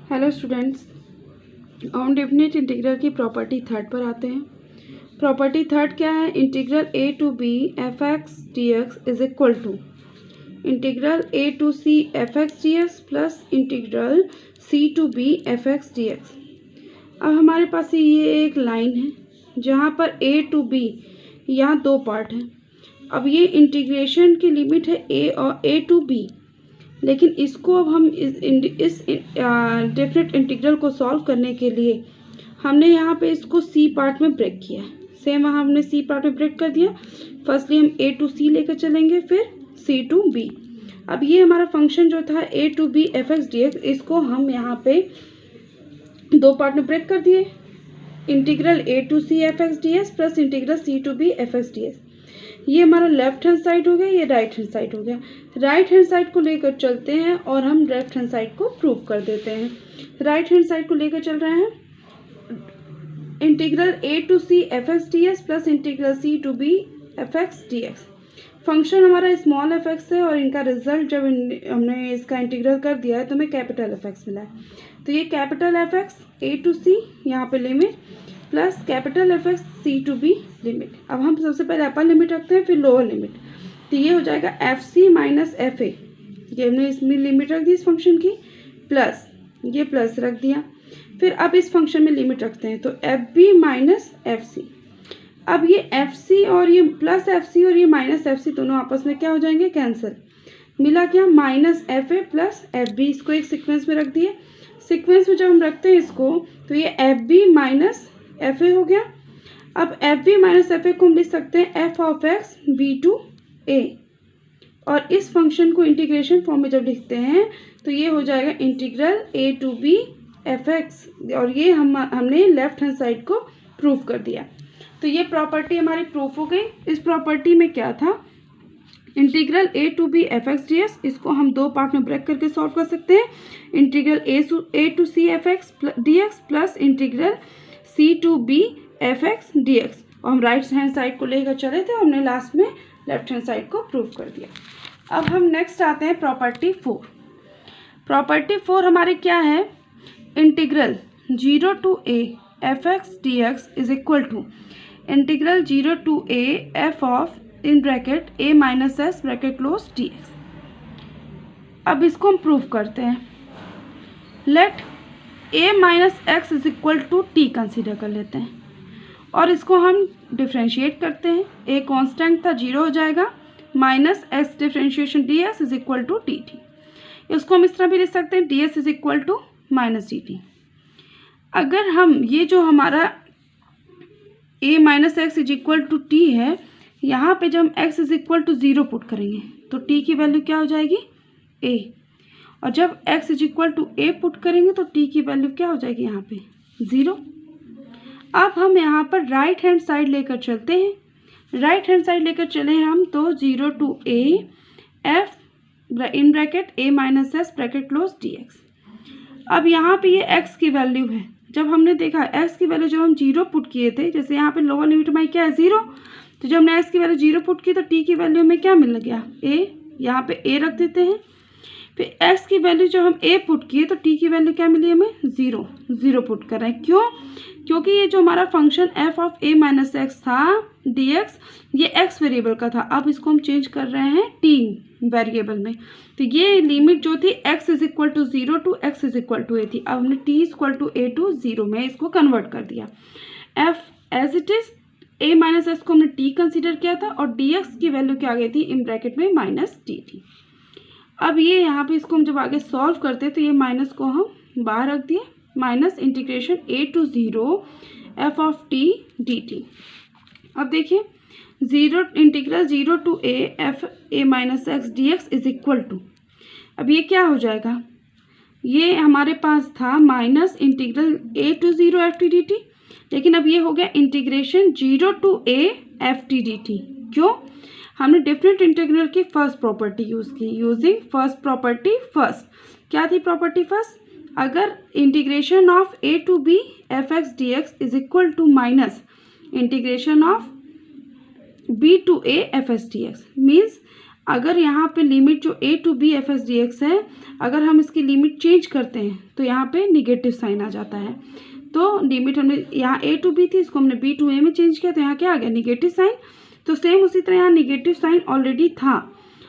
Hello students, हम definite integral की property third पर आते हैं। प्रॉपर्टी थर्ड क्या है? Integral a to b f x d x is equal to integral a to c f x d x plus integral c to b f x d x. अब हमारे पास ये एक line है जहाँ पर ए to B, यहाँ दो part हैं। अब ये इंटीग्रेशन की लिमिट है ए और ए टू बी, लेकिन इसको अब हम इस डेफिनेट इंटीग्रल को सॉल्व करने के लिए हमने यहाँ पे इसको सी पार्ट में ब्रेक किया है। सेम हमने सी पार्ट में ब्रेक कर दिया। फर्स्टली हम ए टू सी लेकर चलेंगे, फिर सी टू बी। अब ये हमारा फंक्शन जो था a to b f x d x, इसको हम यहाँ पे दो पार्ट में ब्रेक कर दिए। Integral a to c f x d x plus integral c to b f x d x. ये हमारा लेफ्ट हैंड साइड हो गया, ये राइट हैंड साइड हो गया। राइट हैंड साइड को लेकर चलते हैं और हम लेफ्ट हैंड साइड को प्रूव कर देते हैं। राइट हैंड साइड को लेकर चल रहे हैं। Integral a to c f x d x plus integral c to b f x d x. Function हमारा स्मॉल एफ एक्स है और इनका रिजल्ट जब हमने इसका इंटीग्रल कर दिया है तो हमें कैपिटल एफ एक्स मिला है। तो ये capital f x a to c यहाँ पे limit plus capital f x c to b limit. अब हम सबसे पहले अपर लिमिट रखते हैं, फिर लोअर लिमिट। तो ये हो जाएगा f c minus f a, ये हमने इसमें लिमिट रख दी इस फंक्शन की, प्लस ये प्लस रख दिया। फिर अब इस फंक्शन में लिमिट रखते हैं तो f b minus f c. अब ये एफ सी और ये प्लस एफ सी और ये माइनस एफ सी दोनों आपस में क्या हो जाएंगे? कैंसिल। मिला क्या? Minus f a plus f b. इसको एक सीक्वेंस में रख दिए। सीक्वेंस में जब हम रखते हैं इसको तो ये f b minus f a हो गया। अब f b minus f a को हम लिख सकते हैं f of x b to a, और इस फंक्शन को इंटीग्रेशन फॉर्म में जब लिखते हैं तो ये हो जाएगा integral a to b f x, और ये हमने लेफ्ट हैंड साइड को प्रूव कर दिया। तो ये प्रॉपर्टी हमारी प्रूफ हो गई। इस प्रॉपर्टी में क्या था? Integral a to b f x d x, इसको हम दो पार्ट में ब्रेक करके सॉल्व कर सकते हैं। Integral a to c f x d x plus integral c to b f x d x. और हम राइट हैंड साइड को लेकर चले थे, हमने लास्ट में लेफ्ट हैंड साइड को प्रूव कर दिया। अब हम नेक्स्ट आते हैं प्रॉपर्टी फोर। प्रॉपर्टी फोर हमारी क्या है? Integral zero to a f x d x is equal to integral zero to a f of in bracket a minus s bracket close d x. अब इसको हम prove करते हैं। Let a minus x is equal to t consider कर लेते हैं और इसको हम डिफ्रेंशिएट करते हैं। ए कांस्टेंट था, जीरो हो जाएगा, minus x differentiation d x is equal to d t. इसको हम इस तरह भी लिख सकते हैं, d x is equal to minus d t. अगर हम ये जो हमारा a minus x is equal to t है, यहाँ पे जब हम x is equal to zero put करेंगे तो टी की वैल्यू क्या हो जाएगी? ए। और जब x is equal to a put करेंगे तो t की वैल्यू क्या हो जाएगी? यहाँ पे 0। अब हम यहाँ पर राइट हैंड साइड लेकर चलते हैं। राइट हैंड साइड लेकर चले हम तो zero to a f in bracket a minus s bracket close d x. अब यहाँ पे ये x की वैल्यू है। जब हमने देखा x की वैल्यू जब हम जीरो पुट किए थे, जैसे यहाँ पे लोअर लिमिट हमारी क्या है? 0। तो जब हमने x की वैल्यू जीरो पुट की तो t की वैल्यू में क्या मिल गया? a। यहाँ पे a रख देते हैं। फिर x की वैल्यू जब हम a पुट किए तो t की वैल्यू क्या मिली हमें? 0 पुट कर रहे हैं। क्यों? क्योंकि ये जो हमारा function f of a minus x था dx, ये x वेरिएबल का था। अब इसको हम चेंज कर रहे हैं t वेरिएबल में। तो ये लिमिट जो थी x is equal to 0 to x is equal to a थी। अब हमने t is equal to a to 0 में इसको कन्वर्ट कर दिया। f as it is a minus x को हमने t कंसिडर किया था और dx की वैल्यू क्या आ गई थी? इन ब्रैकेट में माइनस t थी। अब ये यहाँ पे इसको हम जब आगे सॉल्व करते हैं तो ये माइनस को हम बाहर रख दिए, minus integration a to 0 f of t d t. अब देखिए integral 0 to a f a minus x d x is equal to, अब ये क्या हो जाएगा? ये हमारे पास था minus integral a to 0 f t d t, लेकिन अब ये हो गया integration 0 to a f t d t. क्यों? हमने डेफिनेट इंटीग्रल की फर्स्ट प्रॉपर्टी यूज़ की, यूजिंग फर्स्ट प्रॉपर्टी फर्स्ट। क्या थी प्रॉपर्टी फर्स्ट? अगर integration of a to b f x d x is equal to minus integration of b to a f s d x, means अगर यहाँ पे limit जो a to b f x d x है, अगर हम इसकी limit change करते हैं तो यहाँ पे निगेटिव साइन आ जाता है। तो लिमिट हमने यहाँ a टू b थी, इसको हमने b टू a में चेंज किया तो यहाँ क्या आ गया, निगेटिव साइन। तो सेम उसी तरह यहाँ निगेटिव साइन ऑलरेडी था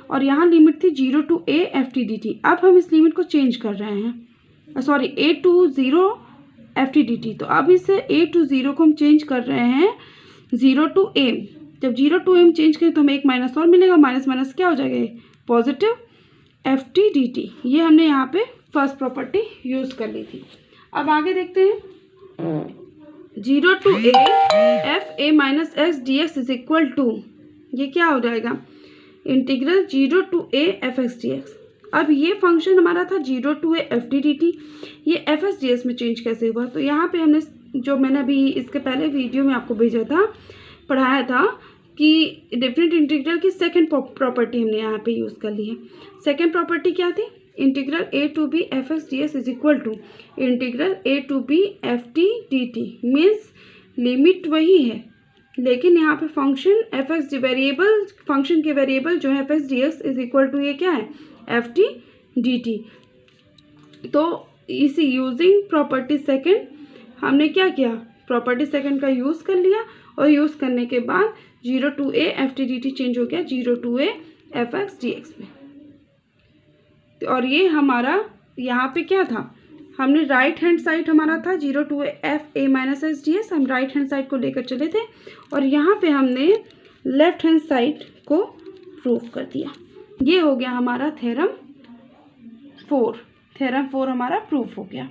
और यहाँ लिमिट थी 0 to a f t d t. अब हम इस लिमिट को चेंज कर रहे हैं, sorry a to 0 f t d t. तो अब इसे a टू 0 को हम चेंज कर रहे हैं 0 टू a। जब 0 टू a में चेंज करें तो हमें एक माइनस और मिलेगा, माइनस माइनस क्या हो जाएगा, positive F t d t. ये हमने यहाँ पे फर्स्ट प्रॉपर्टी यूज़ कर ली थी। अब आगे देखते हैं 0 to a f a minus x d x is equal to, ये क्या हो जाएगा, integral 0 to a f x d x. अब ये फंक्शन हमारा था 0 to a f t d t, ये एफ एक्स डी एक्स में चेंज कैसे हुआ। तो यहाँ पे हमने जो मैंने अभी इसके पहले वीडियो में आपको भेजा था, पढ़ाया था कि डिफरेंट इंटीग्रल की सेकंड प्रॉपर्टी हमने यहाँ पे यूज़ कर ली है। सेकंड प्रॉपर्टी क्या थी, integral a to b f x d x is equal to integral a to b f t d t. Means limit वही है लेकिन यहाँ पे function f x variable, function के वेरिएबल जो है f x d x is equal to ये क्या है, एफ टी डी टी। तो इसी यूजिंग प्रॉपर्टी सेकंड हमने क्या किया, प्रॉपर्टी सेकंड का यूज़ कर लिया और यूज़ करने के बाद 0 to a f t d t change हो गया 0 to a f x d x में। और ये हमारा यहाँ पे क्या था, हमने राइट हैंड साइड हमारा था 0 to a f a minus x d x, हम राइट हैंड साइड को लेकर चले थे और यहाँ पे हमने लेफ्ट हैंड साइड को प्रूव कर दिया। ये हो गया हमारा थ्योरम 4, थ्योरम 4 हमारा प्रूफ हो गया।